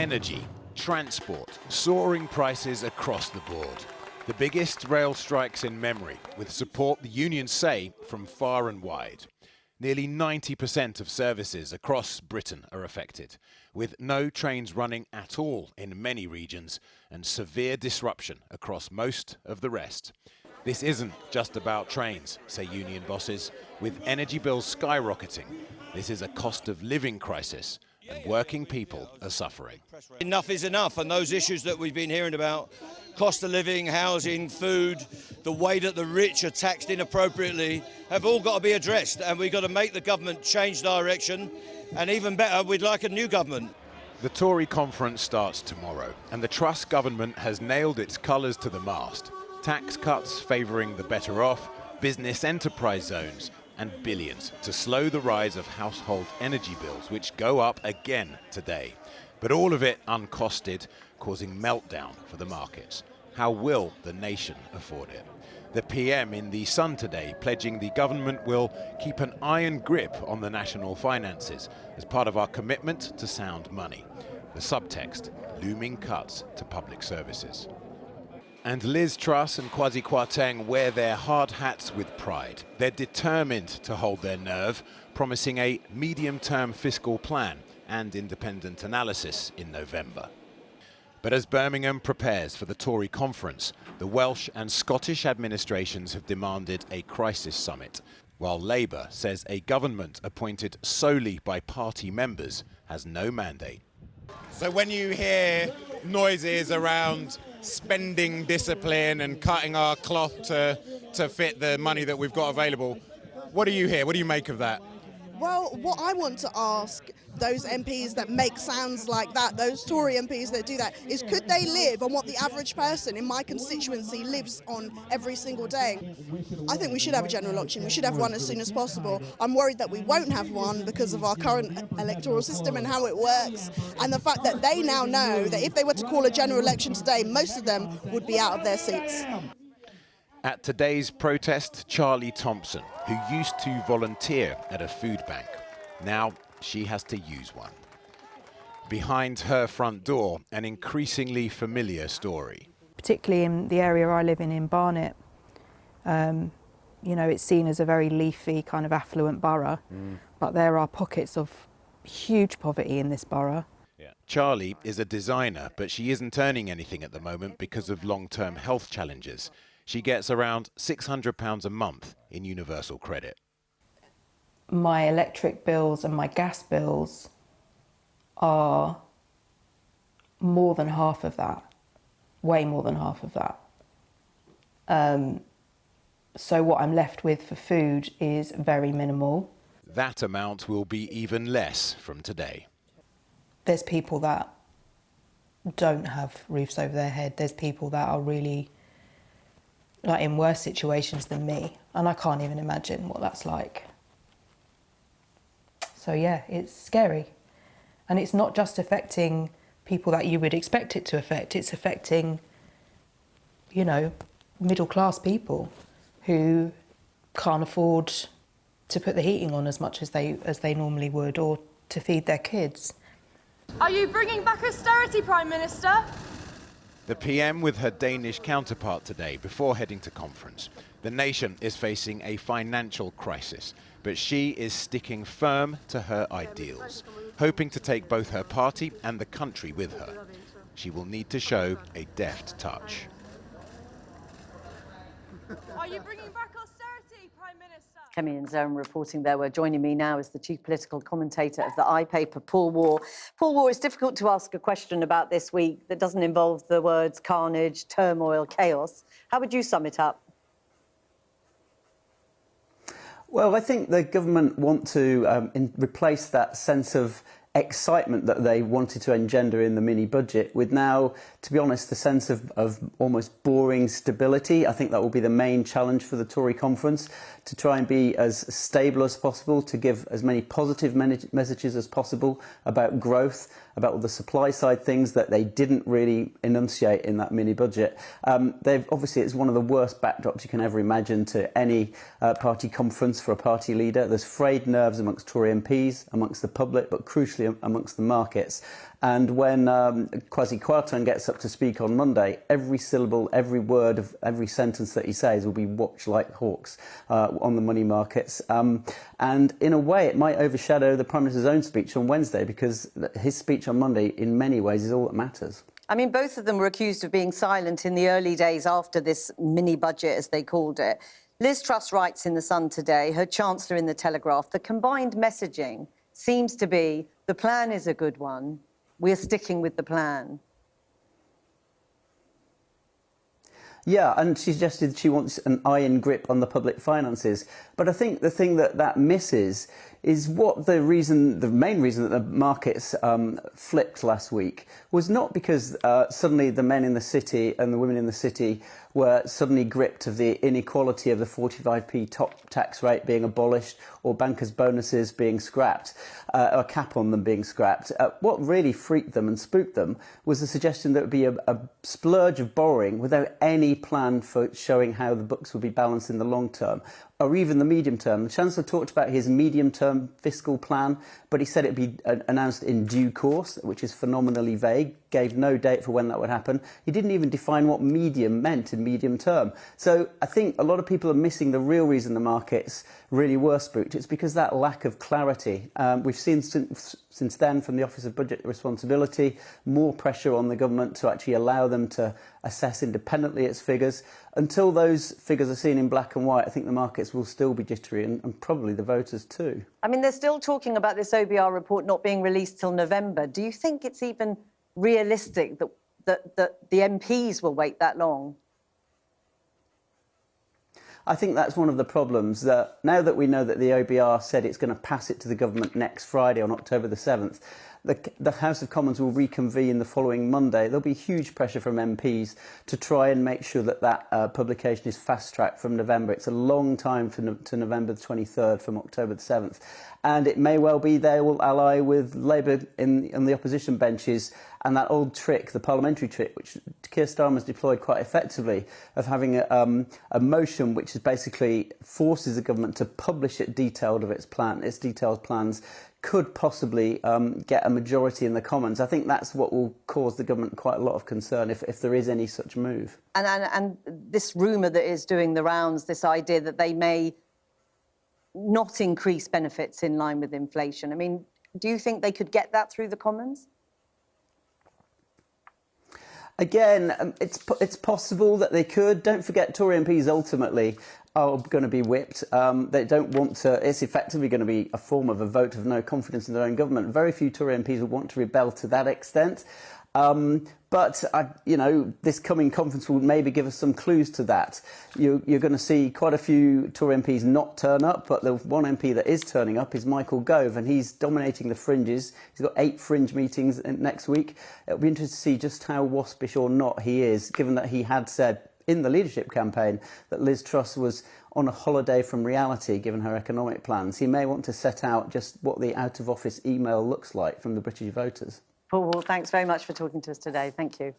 Energy, transport, soaring prices across the board. The biggest rail strikes in memory, with support, the unions say, from far and wide. Nearly 90% of services across Britain are affected, with no trains running at all in many regions and severe disruption across most of the rest. This isn't just about trains, say union bosses. With energy bills skyrocketing, this is a cost of living crisis, and working people are suffering. Enough is enough, and those issues that we've been hearing about, cost of living, housing, food, the way that the rich are taxed inappropriately, have all got to be addressed, and we've got to make the government change direction, and even better, we'd like a new government. The Tory conference starts tomorrow, and the Truss government has nailed its colours to the mast. Tax cuts favouring the better off, business enterprise zones, and billions to slow the rise of household energy bills, which go up again today. But all of it uncosted, causing meltdown for the markets. How will the nation afford it? The PM in The Sun today pledging the government will keep an iron grip on the national finances as part of our commitment to sound money. The subtext, looming cuts to public services. And Liz Truss and Kwasi Kwarteng wear their hard hats with pride. They're determined to hold their nerve, promising a medium-term fiscal plan and independent analysis in November. But as Birmingham prepares for the Tory conference, the Welsh and Scottish administrations have demanded a crisis summit, while Labour says a government appointed solely by party members has no mandate. So when you hear noises around spending discipline and cutting our cloth to fit the money that we've got available, what do you hear? What do you make of that? Well, what I want to ask those MPs that make sounds like that, those Tory MPs that do that, is could they live on what the average person in my constituency lives on every single day? I think we should have a general election. We should have one as soon as possible. I'm worried that we won't have one because of our current electoral system and how it works, and the fact that they now know that if they were to call a general election today, most of them would be out of their seats. At today's protest, Charlie Thompson, who used to volunteer at a food bank, now she has to use one. Behind her front door, an increasingly familiar story. Particularly in the area I live in Barnet, you know, it's seen as a very leafy kind of affluent borough, but there are pockets of huge poverty in this borough. Charlie is a designer, but she isn't earning anything at the moment because of long-term health challenges. She gets around £600 a month in universal credit. My electric bills and my gas bills are more than half of that, way more than half of that. So what I'm left with for food is very minimal. That amount will be even less from today. There's people that don't have roofs over their head. There's people that are really like in worse situations than me, and I can't even imagine what that's like. So yeah, it's scary. And it's not just affecting people that you would expect it to affect, it's affecting, you know, middle class people who can't afford to put the heating on as much as they normally would, or to feed their kids. Are you bringing back austerity, Prime Minister? The PM with her Danish counterpart today before heading to conference. The nation is facing a financial crisis, but she is sticking firm to her ideals, hoping to take both her party and the country with her. She will need to show a deft touch. Are you bringing back austerity, Prime Minister? Kemi and Zoran reporting there. We're joining me now is the chief political commentator of the iPaper, Paul Waugh. Paul Waugh, it's difficult to ask a question about this week that doesn't involve the words carnage, turmoil, chaos. How would you sum it up? Well, I think the government want to replace that sense of excitement that they wanted to engender in the mini-budget with now, to be honest, the sense of almost boring stability. I think that will be the main challenge for the Tory conference, to try and be as stable as possible, to give as many positive messages as possible about growth, about all the supply side things that they didn't really enunciate in that mini-budget. Obviously, it's one of the worst backdrops you can ever imagine to any party conference for a party leader. There's frayed nerves amongst Tory MPs, amongst the public, but crucially especially amongst the markets. And when Kwasi Kwarteng gets up to speak on Monday, every syllable, every word of every sentence that he says will be watched like hawks on the money markets. And in a way, it might overshadow the Prime Minister's own speech on Wednesday, because his speech on Monday, in many ways, is all that matters. I mean, both of them were accused of being silent in the early days after this mini-budget, as they called it. Liz Truss writes in The Sun today, her Chancellor in The Telegraph, the combined messaging seems to be, the plan is a good one, we're sticking with the plan. Yeah, and she suggested she wants an iron grip on the public finances. But I think the thing that misses is what the main reason that the markets flipped last week was not because suddenly the men in the city and the women in the city were suddenly gripped of the inequality of the 45p top tax rate being abolished or bankers' bonuses being scrapped, or a cap on them being scrapped. What really freaked them and spooked them was the suggestion that it would be a splurge of borrowing without any plan for showing how the books would be balanced in the long term, or even the medium term. The Chancellor talked about his medium-term fiscal plan, but he said it would be announced in due course, which is phenomenally vague, gave no date for when that would happen. He didn't even define what medium meant in medium term. So I think a lot of people are missing the real reason the markets really were spooked. It's because that lack of clarity. We've seen since then from the Office of Budget Responsibility more pressure on the government to actually allow them to assess independently its figures. Until those figures are seen in black and white, I think the markets will still be jittery, and probably the voters too. I mean, they're still talking about this OBR report not being released till November. Do you think it's even realistic that the MPs will wait that long? I think that's one of the problems, that now that we know that the OBR said it's going to pass it to the government next Friday on October the 7th, the House of Commons will reconvene the following Monday. There'll be huge pressure from MPs to try and make sure that publication is fast-tracked from November. It's a long time to November the 23rd from October the 7th. And it may well be they will ally with Labour in the opposition benches, and that old trick, the parliamentary trick, which Keir Starmer's deployed quite effectively, of having a motion which is basically forces the government to publish its detailed plans, could possibly get a majority in the Commons. I think that's what will cause the government quite a lot of concern if there is any such move. And this rumour that is doing the rounds, this idea that they may not increase benefits in line with inflation. I mean, do you think they could get that through the Commons? Again, it's possible that they could. Don't forget, Tory MPs ultimately are going to be whipped. They don't want to. It's effectively going to be a form of a vote of no confidence in their own government. Very few Tory MPs will want to rebel to that extent. But this coming conference will maybe give us some clues to that. You're going to see quite a few Tory MPs not turn up, but the one MP that is turning up is Michael Gove, and he's dominating the fringes. He's got 8 fringe meetings next week. It'll be interesting to see just how waspish or not he is, given that he had said in the leadership campaign that Liz Truss was on a holiday from reality, given her economic plans. He may want to set out just what the out-of-office email looks like from the British voters. Paul Wall, thanks very much for talking to us today. Thank you.